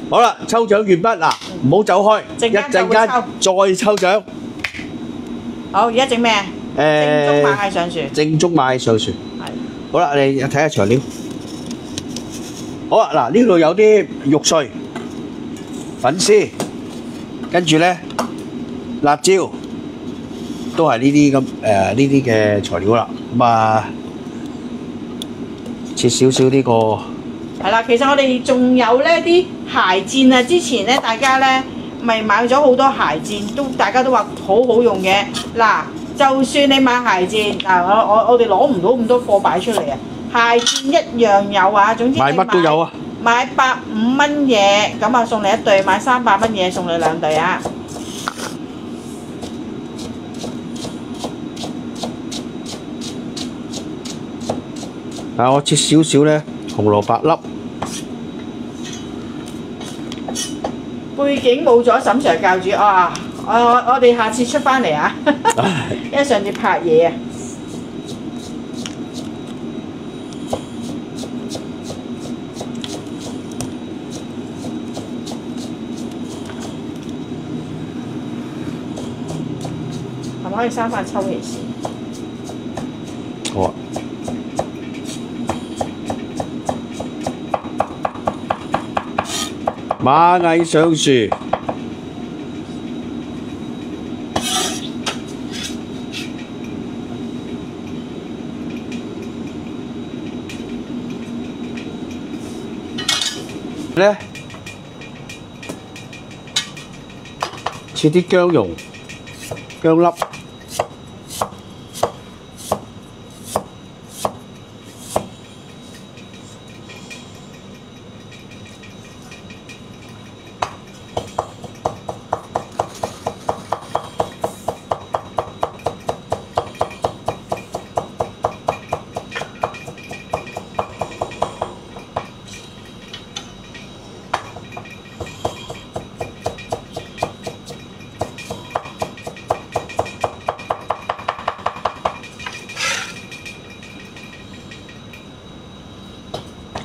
好啦，抽獎完畢嗱，唔好走開，陣間一陣間再抽獎。好，而家整咩？正宗螞蟻上樹。正宗螞蟻上樹。係。好啦，你睇下材料。好啦，嗱呢度有啲肉碎、粉絲，跟住咧辣椒，都係呢啲咁呢啲嘅材料啦。咁啊，切少少呢個。係啦，其實我哋仲有呢啲鞋墊啊，之前咧大家咧咪買咗好多鞋墊，大家都話好好用嘅。嗱，就算你買鞋墊，嗱我哋攞唔到咁多貨擺出嚟啊，鞋墊一樣有啊，總之買乜都有啊。買150蚊嘢，咁啊送你一對；買300蚊嘢送你2對啊。嗱，我切少少咧紅蘿蔔粒。背景冇咗沈 Sir 教主啊！我哋下次出翻嚟啊，因為上次拍嘢啊。係咪可以生翻抽氣先？好啊。螞蟻上樹，咧切啲薑蓉、薑粒。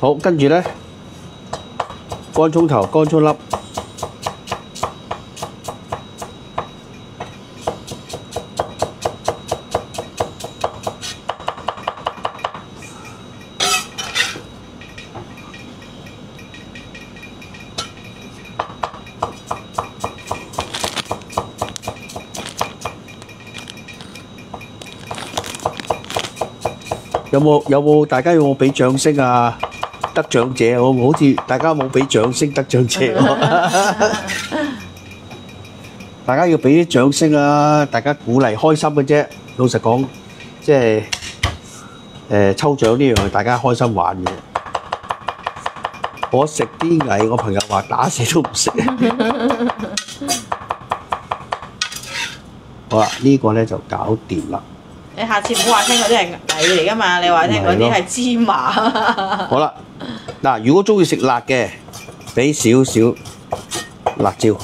好，跟住咧，乾葱頭、乾葱粒，有冇？大家有冇俾掌聲啊？得獎者，我好似大家冇俾掌聲得獎者喎，大家要俾啲掌聲啊！大家鼓勵開心嘅啫。老實講，即係抽獎呢樣係大家開心玩嘅。我食啲蟻，我朋友話打死都唔食。好啦，呢個咧就搞掂啦。你下次唔好話聽嗰啲係蟻嚟㗎嘛，你話聽嗰啲係芝麻。好啦，嗱，如果中意食辣嘅，俾少少辣椒。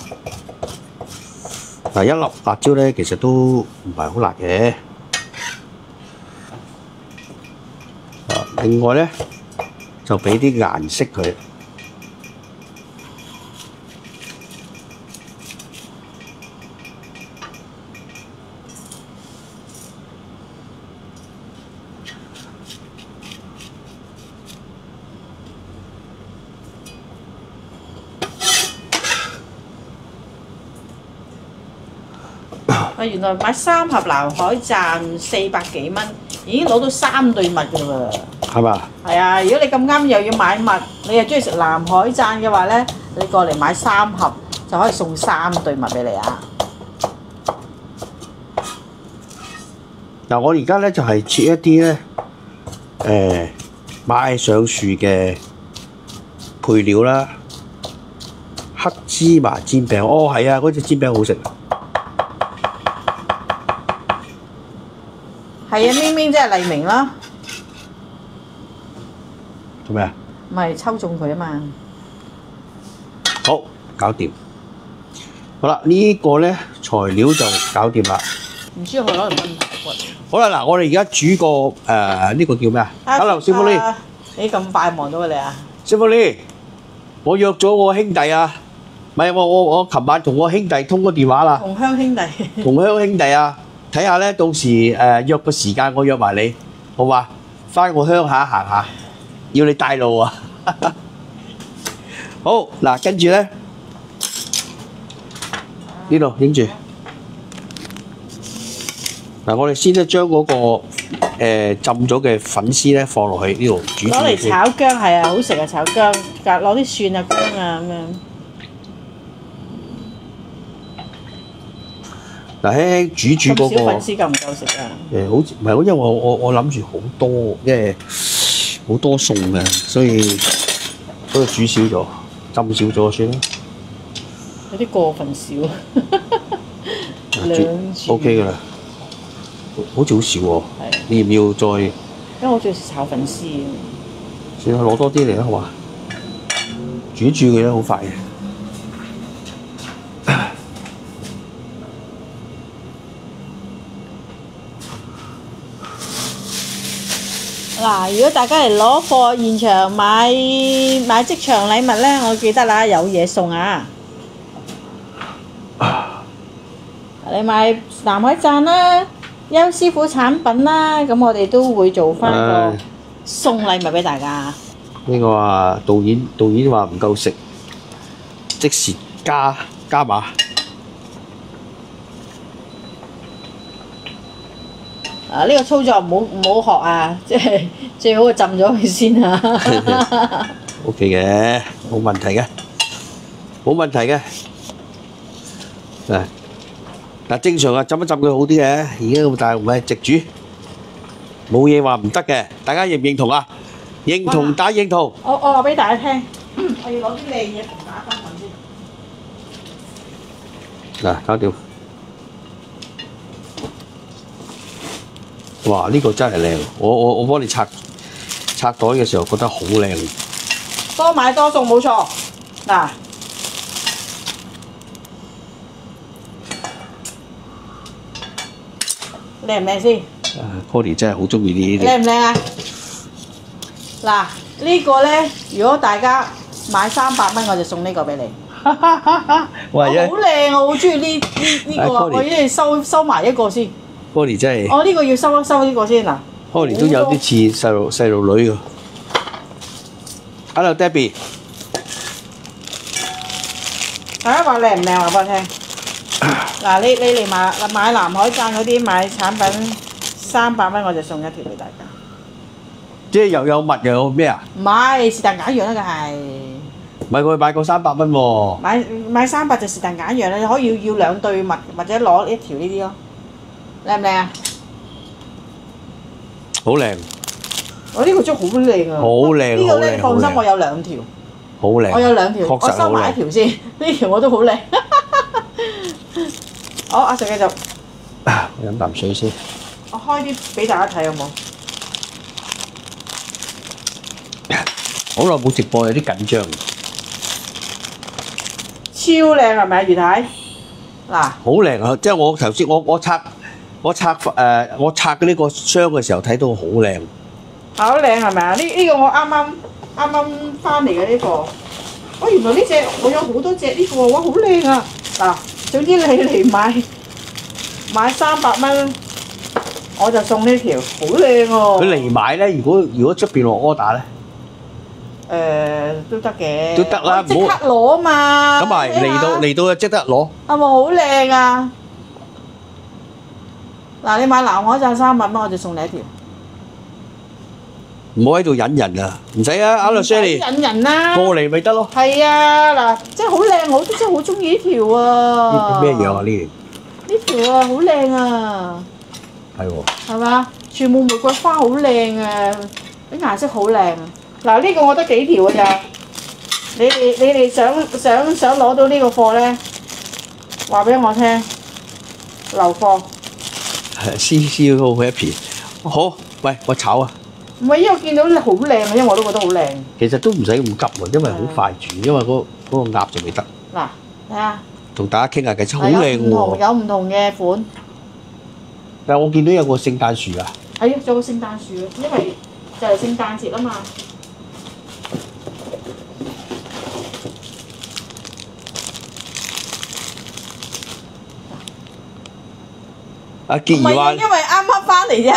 嗱，一粒辣椒咧，其實都唔係好辣嘅。另外咧，就俾啲顏色佢。原來買3盒藍海讚400幾蚊，已經攞到3對襪㗎啦喎。係嘛？係啊，如果你咁啱又要買襪，你又中意食藍海讚嘅話咧，你過嚟買3盒就可以送3對襪俾你啊！嗱，我而家咧就係切一啲咧，螞蟻上樹嘅配料啦，黑芝麻煎餅。哦，係啊，嗰隻煎餅好食。係啊，明明即係黎明啦。做咩啊？咪抽中佢啊嘛！好，搞掂。好啦，呢個咧材料就搞掂啦。唔知佢攞嚟炆排骨。好啦，嗱，我哋而家煮個呢個叫咩啊？Hello，師傅你。你咁快望到佢哋啊？師傅你，我約咗我兄弟啊，唔係我琴晚同我兄弟通個電話啦，同鄉兄弟。同鄉兄弟啊，睇下咧到時約個時間，我約埋你，好嘛？翻我鄉下行下，要你帶路啊！好嗱，跟住咧呢度影住。嗱，我哋先咧將嗰個浸咗嘅粉絲咧放落去呢度煮。攞嚟炒薑係啊，好食啊！炒薑，攞啲蒜啊、薑啊咁樣。嗱，輕輕煮嗰個。咁少粉絲夠唔夠食啊？好似唔係，因為我諗住好多，因為好多餸嘅，所以煮少咗，浸少咗算啦。有啲過分少。兩次。OK 㗎啦。好似好少喎，你要唔要再？因為我中意食炒粉絲。算啦，攞多啲嚟啦，好嘛？煮佢咧，好快嘅。嗱，如果大家嚟攞貨現場買即場禮物咧，我記得啦，有嘢送啊！你買南海讚啦。邱師傅產品啦，咁我哋都會做翻個送禮物俾大家。呢個話導演話唔夠食，即時加碼。呢個操作唔好學啊，即係最好浸咗佢先啊。OK 嘅，冇問題嘅，冇問題嘅。嗱，正常啊，浸一浸佢好啲嘅，而家咁大唔係直煮，冇嘢話唔得嘅，大家認唔認同啊？認同打認同。我話俾大家聽，我要攞啲靚嘢同大家分享先。嗱，搞掂。哇！呢個真係靚，我幫你拆袋嘅時候覺得好靚。多買多送冇錯。嗱。靚唔靚先？Cody 真係好中意呢啲。靚唔靚啊？嗱，呢個咧，如果大家買300蚊，我就送呢個俾你。哇！好靚啊！我好中意呢個啊！我一定收埋一個先。Cody 真係。我呢個要收一收呢個先嗱。Cody 都有啲似細路女㗎。Hello Debbie。大家話靚唔靚話俾我聽？嗱，你嚟買南海讚嗰啲買產品300蚊，我就送一條俾大家。即係又有襪又有咩啊？唔係是但揀樣啦，梗係。唔係佢買過300蚊喎。買300就是但揀樣啦，你可以要2對襪或者攞一條呢啲咯。靚唔靚啊？好靚。我呢個真係好靚啊！好靚，呢個咧放心，我有2條。好靚。我有2條，我收埋1條先。呢條我都好靚。好，阿 Sir 繼續。我飲啖水先。我開啲俾大家睇好冇？好耐冇直播，有啲緊張。超靚係咪啊，余太？嗱。好靚啊！即係我頭先我拆呢個箱嘅時候睇到好靚。好靚係咪啊？呢個我啱啱翻嚟嘅呢個。哦，原來呢隻我有好多隻呢個，哇好靚啊！嗱。總之你嚟買300蚊，我就送呢條，好靚喎！佢嚟買咧，如果出邊落 order 咧，都得嘅，都得啦，即刻攞啊嘛！咁咪嚟到就即刻攞。係咪好靚啊？嗱，你買南海讚300蚊，我就送你一條。唔好喺度引人啊！唔使啊，阿律 Sherry 引人啦，過嚟咪得咯。係啊，嗱，真係好靚，我都真係好中意呢條啊！咩嘢啊？呢條啊，好靚啊！係喎。係嘛？全部玫瑰花好靚啊！啲顏色好靚啊！嗱，呢個我得幾條㗎咋？你哋想攞到呢個貨咧，話俾我聽，留貨。CC 都好 happy。好，喂，我炒啊！唔係，因為我見到你好靚啊，因為我都覺得好靚。其實都唔使咁急喎，因為好快煮，因為嗰個鴨就未得。嗱，睇下。同大家傾下偈，真係好靚喎。有唔同嘅款。但係我見到有個聖誕樹啊。係啊，仲有個聖誕樹啊，因為就係聖誕節啊嘛。阿傑唔係啊，兒話因為啱啱翻嚟啫，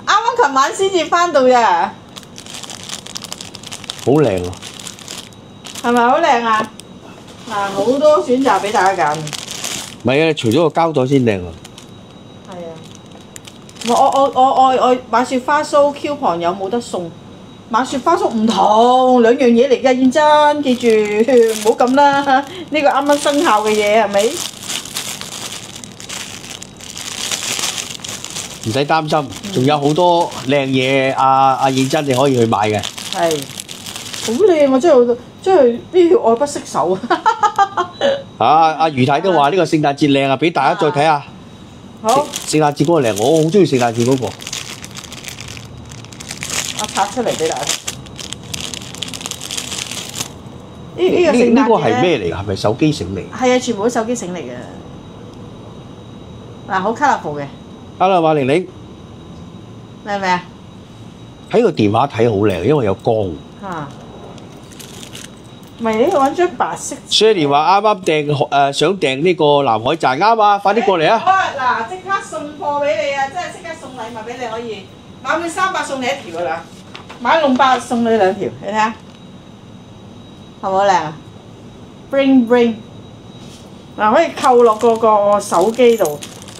啱啱琴晚先至翻到咋，好靚喎。係咪好靚啊？嗱，好多選擇俾大家揀。唔係啊，除咗個膠袋先靚喎。係啊，我買雪花酥 coupon 有冇得送？買雪花酥唔同兩樣嘢嚟㗎，燕珍記住唔好咁啦。呢個啱啱生效嘅嘢係咪？唔使擔心，仲有好多靚嘢，阿燕珍你可以去買嘅。係，好靚啊！真係呢條愛不釋手啊！阿余太都話呢個聖誕節靚啊，俾大家再睇下。好，聖誕節嗰個靚，我好中意聖誕節嗰個。我拆出嚟俾大家睇。呢個聖誕節呢個係咩嚟㗎？係咪手機繩嚟？係啊，全部都手機繩嚟嘅。嗱，好 colourful 嘅， Hello， 馬玲玲明唔明啊？喺個電話睇好靚，因為有光。嚇，咪你揾張白色。Sherry 話啱啱想訂呢個南海站，啱啊！快啲過嚟啊！好啊，嗱，即刻送貨俾你啊！即係即刻送禮物俾你，可以買滿300送你一條㗎啦，買600送你2條，你睇下，係咪好靚啊 ？Bring bring， 嗱可以扣落個手機度，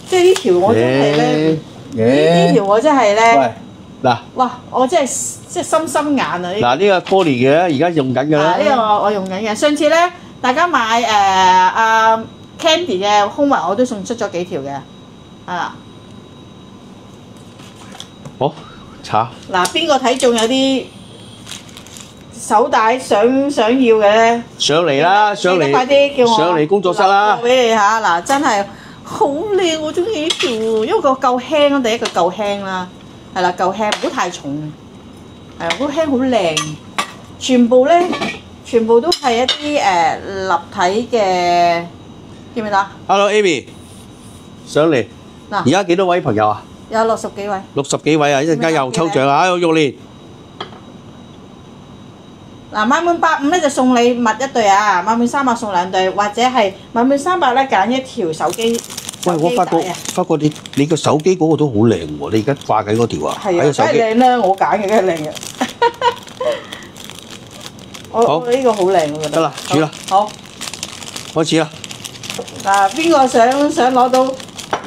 即係呢條我真係咧，呢條我真係咧，喂，嗱，哇！我真係即係心心眼啊！嗱呢個 Poly 嘅，而家用緊㗎啦。呢個我用緊嘅。上次咧，大家買阿 Candy 嘅胸圍，我都送出咗幾條嘅，啊！好，查嗱，邊個睇中有啲手帶想要嘅咧？上嚟啦，上嚟，快啲叫我上嚟工作室啦！俾你嚇，嗱真係好靚，我中意呢條，因為個夠輕啦，第一個夠輕啦，係啦夠輕，唔好太重，係好輕好靚，全部都係一啲立體嘅，記唔記得啊 Hello Amy，上嚟。嗱而家幾多位朋友啊？有60幾位， 60幾位啊！一陣間又抽獎啊！有玉蓮，嗱買滿150咧就送禮物一對啊，買滿300送2對，或者係買滿300咧揀一條手機。喂，我發覺你個手機嗰個都好靚喎！你而家掛緊嗰條啊，係啊，梗喺個手機。係靚啦，我揀嘅梗係靚嘅。我呢個好靚，我覺得。得啦，煮啦，好，開始啦。嗱，邊個想攞到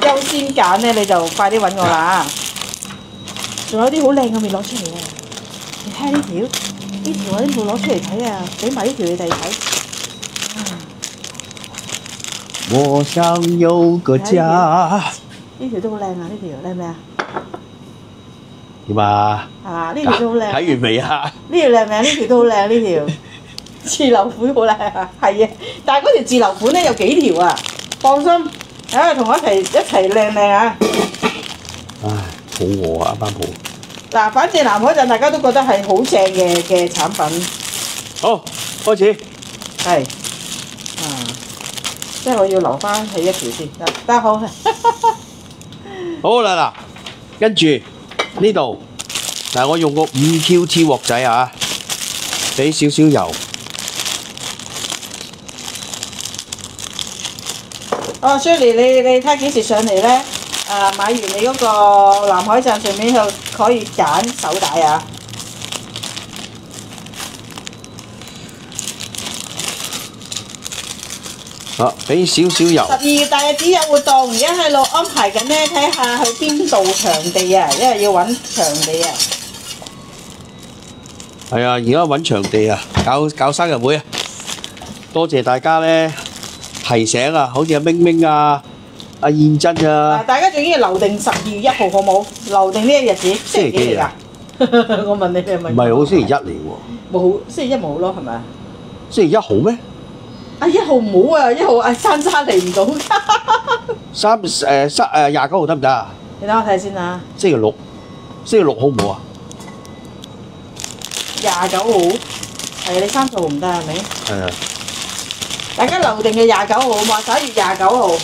優先揀咧，你就快啲揾我啦。仲有啲好靚嘅未攞出嚟啊！你睇下呢條我都冇攞出嚟睇啊，俾埋呢條你哋睇。我想有個家。呢條都好靚啊！呢條靚唔靚啊？點啊？係嘛？呢條都好靚。睇完未啊？呢條靚唔靚？呢條都好靚，呢條自留款好靚啊！係啊，但係嗰條自留款咧有幾條啊？放心，同我一齊靚靚啊！唉，肚餓啊，啱啱好。嗱，反正南海鎮大家都覺得係好正嘅產品。好，開始。係。即係我要留翻起一條先，得好。好啦嗱，跟住呢度嗱，我用個5QT 鑊仔啊，俾少少油。哦 ，Shirley， 你睇幾時上嚟咧？買完你嗰個南海站上面去可以揀手帶啊！好，俾少少油。12月大日子有活動，而家喺度安排緊咧，睇下去邊度場地啊，因為要揾場地啊。係啊，而家揾場地啊，搞生日會啊！多謝大家咧提醒啊，好似阿明明啊、阿燕珍啊。大家仲要留定12月1號好冇？留定呢個日子，星期幾嚟㗎？我問你係咪？唔係好星期一嚟喎。冇，星期1冇咯，係咪啊？星期1號咩？啊1號唔好啊，1號珊珊嚟唔到。29號得唔得啊？你等我睇先啊。星期6好唔好啊29號，係你30號唔得係咪？係啊。大家留定嘅29號好嘛？11月29號。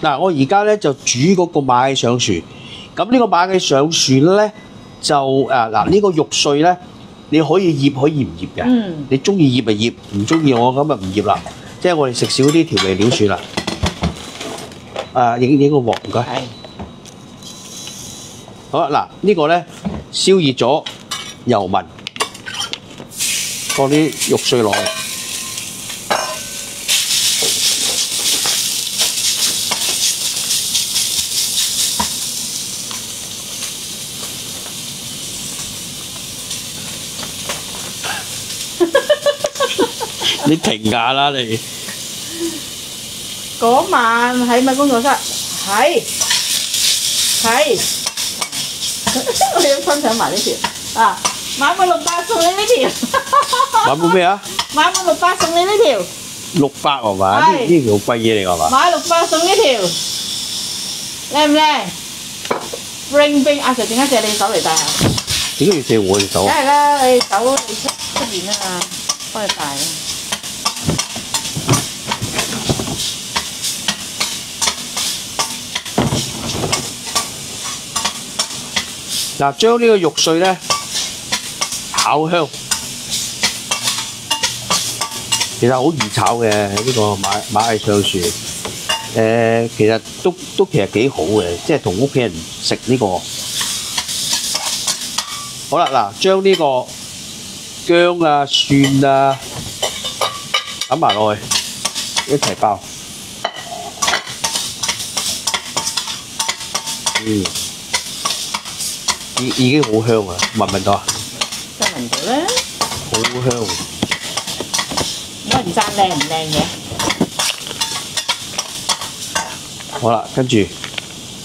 嗱，我而家咧就煮嗰個螞蟻上樹，咁呢個螞蟻上樹咧就呢個肉碎咧你可以醃可以唔醃嘅。嗯。你中意醃咪醃，唔中意我咁咪唔醃啦。即係我哋食少啲調味料算啦。影個鑊唔該。係。好啦，嗱呢個咧燒熱咗油文，放啲肉碎落去。你停下啦你！嗰晚喺咪工作室，係，我要分享埋呢條啊！買滿600送你呢條。買滿咩啊？買滿600送你呢條。600係嘛？呢係條貴嘢嚟㗎嘛？買600送呢條，靚唔靚？bling bling，阿 Sir 點解借你手嚟戴下？點解要借我隻手啊？梗係啦，你手你出面啊嘛，幫你戴啊。嗱，將呢個肉碎咧炒香，其實好易炒嘅呢個螞蟻上樹。其實都其實幾好嘅，即係同屋企人食呢個。好啦，嗱，將呢個薑啊、蒜啊揼埋落去，一齊爆。已經好香啊！聞唔聞到啊？真聞到啦，好香。冇人讚靚唔靚嘅。好啦，跟住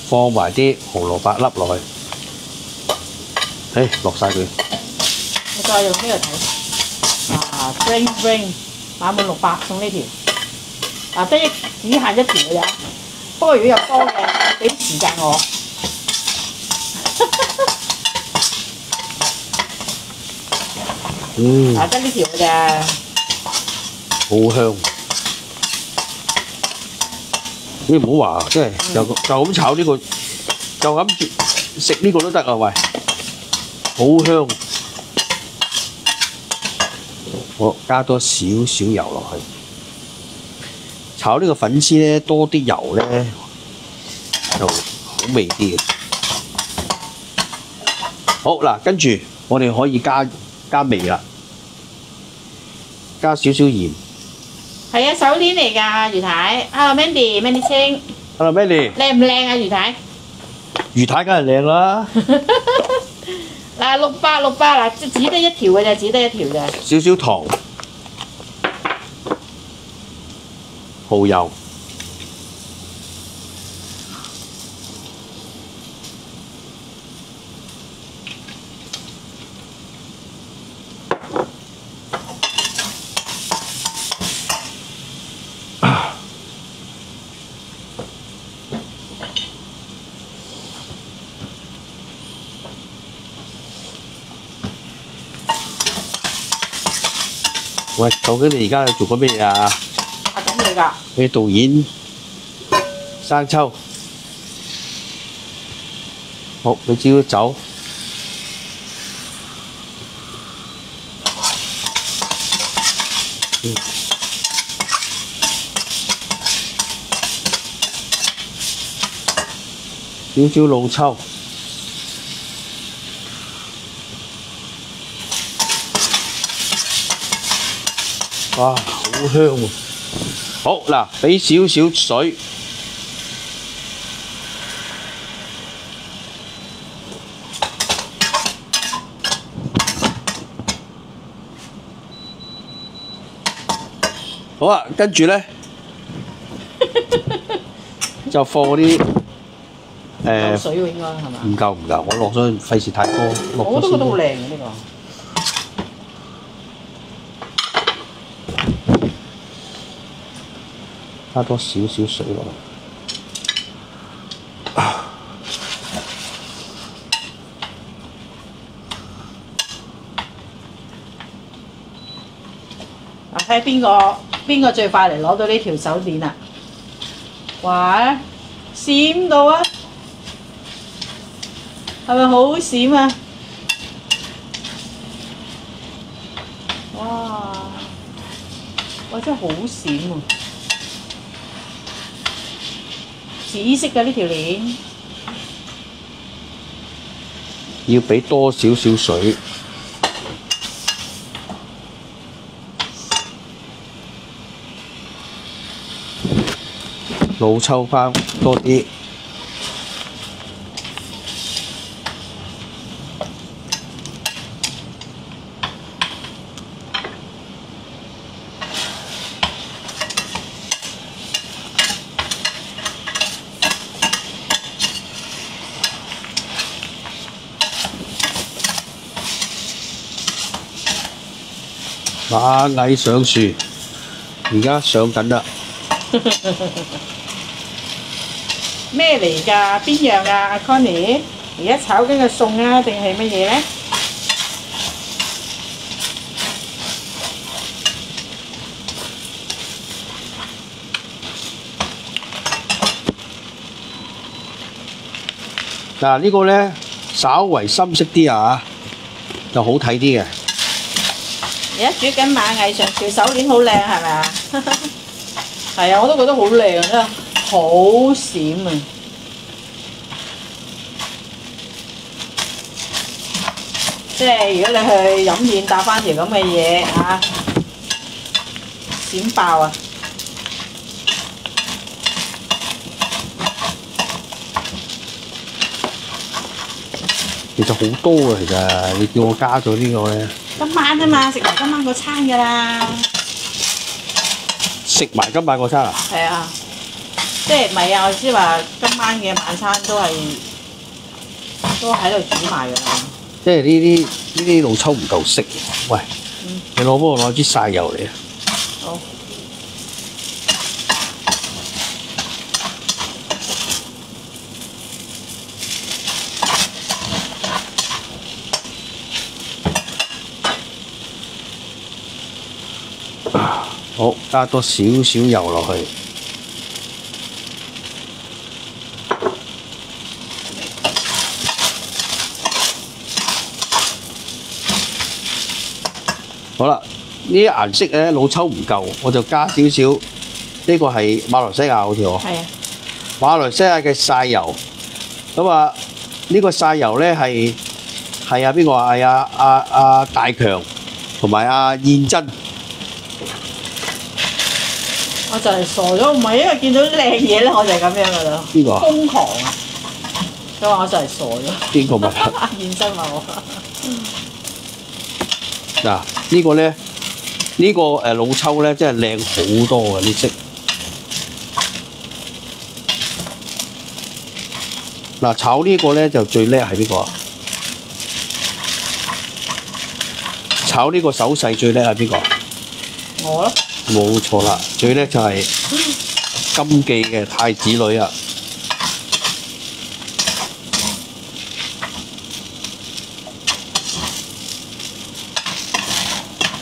放埋啲紅蘿蔔粒落去，落晒佢。我再用呢個睇，bling bling，買滿600送呢條，得只限一條嘅咋。不過如果有多嘅，俾啲時間我。得呢條嘅咋。好香。你唔好話，即係就咁炒呢個，就咁食呢個都得啊！喂，好香。我加多少少油落去，炒呢個粉絲咧，多啲油咧就好味啲嘅。好嗱，跟住我哋可以加味啦，加少少鹽。係啊，手鏈嚟㗎，魚太。Hello Mandy 清。Hello Mandy。靚唔靚啊，魚太？魚太梗係靚啦。嗱，600嗱，只得一條嘅咋，只得一條咋。少少糖，蠔油，喂，究竟你而家做緊咩嘢啊？拍緊嘢㗎。你導演生抽，好，俾少少酒，少少老抽。哇，好香喎！好嗱，俾少少水，好啊，跟住咧就放嗰啲夠水喎，應該係嘛？唔夠，我落咗費事太多，我都覺得好靚嘅呢個。加多少少水落去。睇下邊個最快嚟攞到呢條手鏈啊！哇，閃到啊！係咪好閃啊？哇！哇！真係好閃喎，紫色嘅呢條鏈。要俾多少少水，老抽翻多啲，螞蟻上樹，而家上緊啦。咩嚟㗎？邊樣啊？阿 Connie， 而家炒緊嘅餸啊，定係乜嘢咧？嗱，呢個咧稍為深色啲啊，就好睇啲嘅。而家煮緊螞蟻上樹，手鏈好靚係咪啊？係啊，我都覺得好靚啊，真係好閃啊！即係如果你去飲宴搭翻條咁嘅嘢啊，閃爆啊！其實好多啊，其實你叫我加咗呢個咧，今晚啊嘛，食埋今晚個餐㗎啦。食埋今晚個餐啊？係啊，即係唔係啊？我知話今晚嘅晚餐都喺度煮埋㗎啦。即係呢啲老抽唔夠色。喂，你幫我攞支曬油嚟啊！好。好，加多少少油落去。好啦，呢啲顏色咧老抽唔夠，我就加少少。呢個係馬來西亞好似喎。係啊。馬來西亞嘅曬油，咁啊呢個曬油咧係啊邊個啊？係阿大強同埋阿燕珍。我就係傻咗，唔係因為見到靚嘢咧，我就係咁樣噶啦。邊個啊？瘋狂啊！佢話我就係傻咗。邊個問題？現身話我。嗱，呢個咧，呢個誒老抽咧，真係靚好多嘅呢色。嗱，炒呢個咧就最叻係邊個啊？炒呢個手勢最叻係邊個？我咯。冇錯啦，最叻就係金記嘅太子女啊！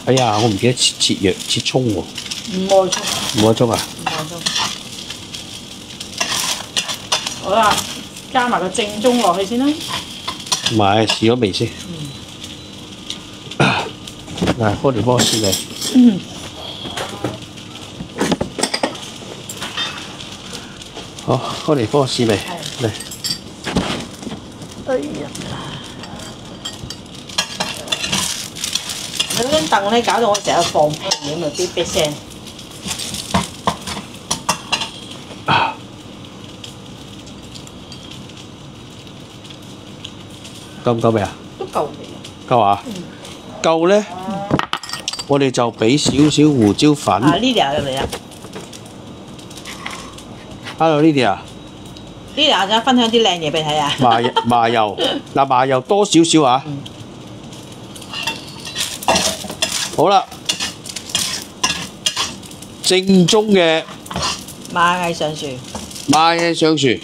哎呀，我唔記得切葱喎。唔愛葱。唔愛葱啊？唔愛葱。好啦，加埋個正宗落去先啦。唔係，試咗味先。嗱，幫我試你。好，開嚟幫我試味。嚟。哎呀！你嗰張凳咧搞到我成日放屁咁啊！咇咇聲。夠唔夠味啊？都夠味啊！夠啊？夠咧，我哋就俾少少胡椒粉。啊，Lydia嚟啦！ Hello Lydia 啊 ，Lydia 我想分享啲靚嘢俾你睇啊！麻油，嗱麻油多少少啊？好啦，正宗嘅螞蟻上樹。螞蟻上樹。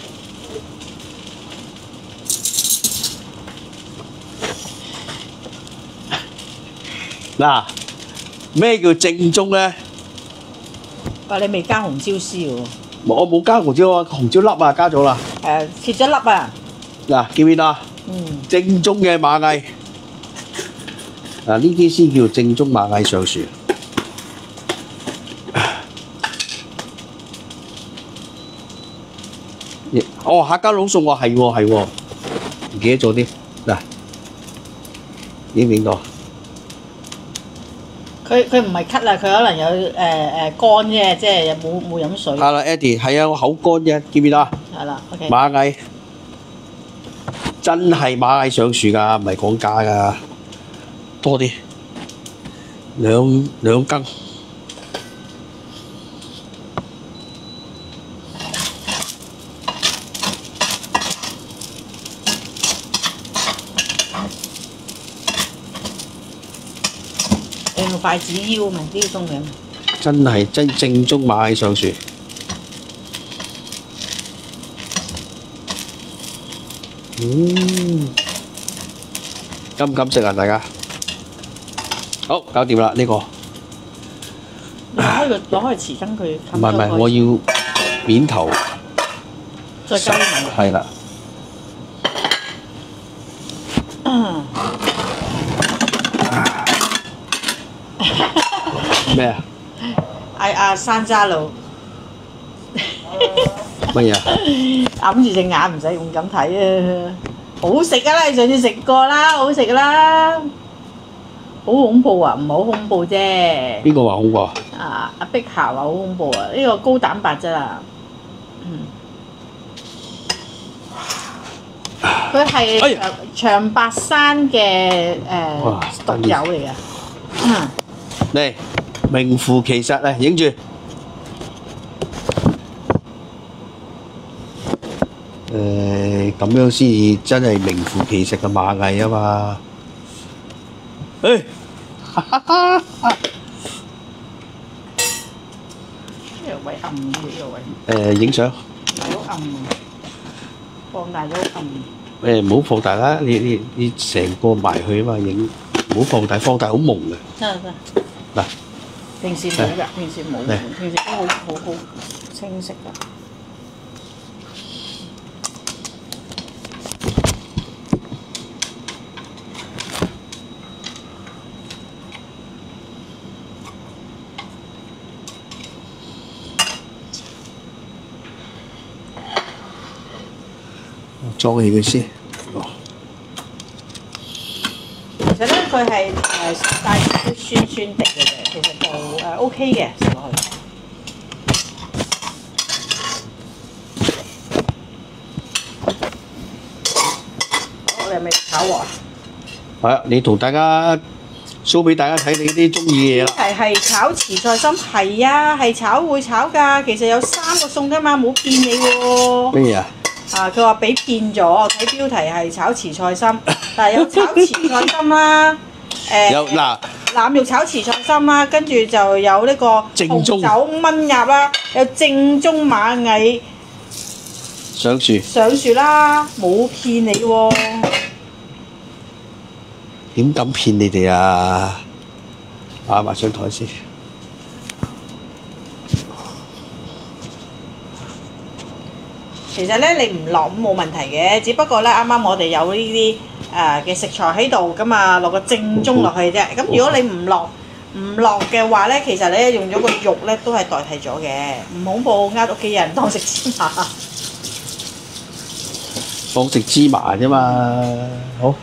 嗱，咩叫正宗咧？話你未加紅椒絲喎。我冇加紅椒啊，紅椒粒啊加咗啦。切咗粒啊。嗱，見唔見啊？正宗嘅螞蟻。嗱，呢啲先叫正宗螞蟻上樹。哦，客家佬餸喎，係喎係喎，唔記得咗添。嗱，影唔影到？佢唔係咳啦，佢可能有乾啫，即係冇飲水。係啦，Eddie，係啊，我口乾啫，見唔見到啊？係啦，OK。螞蟻真係螞蟻上樹㗎，唔係講假㗎。多啲，兩羹。用筷子腰咪呢個餸嘅。真係正宗螞蟻上樹。敢唔敢食啊？大家好，搞掂啦呢個。攞開匙羹佢。唔係，我要面頭。再加啲米。係啦。咩啊？嗌阿山楂佬。乜嘢啊？揞住隻眼唔使咁睇啊！好食啊啦，你上次食過啦，好食啦。好恐怖啊，唔係好恐怖啫。邊個話恐怖啊？阿碧霞話好恐怖啊！呢個高蛋白啫啦。佢係長白山嘅獨有嚟嘅。嚟，名副其實啊！影住。咁樣先至真係名副其實嘅螞蟻啊嘛！呢個位暗啲，呢個位。影相。唔係好暗，放大咗好唔暗。好放大啦！你成個埋去啊嘛，影唔好放大，放大好朦嘅。得。嗱，平時冇㗎，平時冇，平時都好清晰㗎。裝起佢先。其實咧，佢係帶少少酸酸地嘅啫，其實就OK 嘅食落去。我哋係咪炒鑊啊？係啊，你同大家 show 俾大家睇你啲中意嘅嘢啦。係炒慈菜心，係啊，係炒會炒㗎。其實有3個餸㗎嘛，冇騙你喎。咩啊？佢話俾騙咗，睇標題係炒慈菜心，但係有炒慈菜心啦，有嗱腩肉炒慈菜心啦，跟住就有呢個紅酒炆鴨啦，有正宗螞蟻上樹啦，冇騙你喎。點敢騙你哋啊？埋上台先。其實咧，你唔落咁冇問題嘅，只不過咧，啱啱我哋有呢啲嘅食材喺度，咁啊落個正宗落去啫。咁如果你唔落嘅話咧，其實你用咗個肉咧都係代替咗嘅，唔恐怖，呃屋企人當食芝麻。當食芝麻啫嘛，好。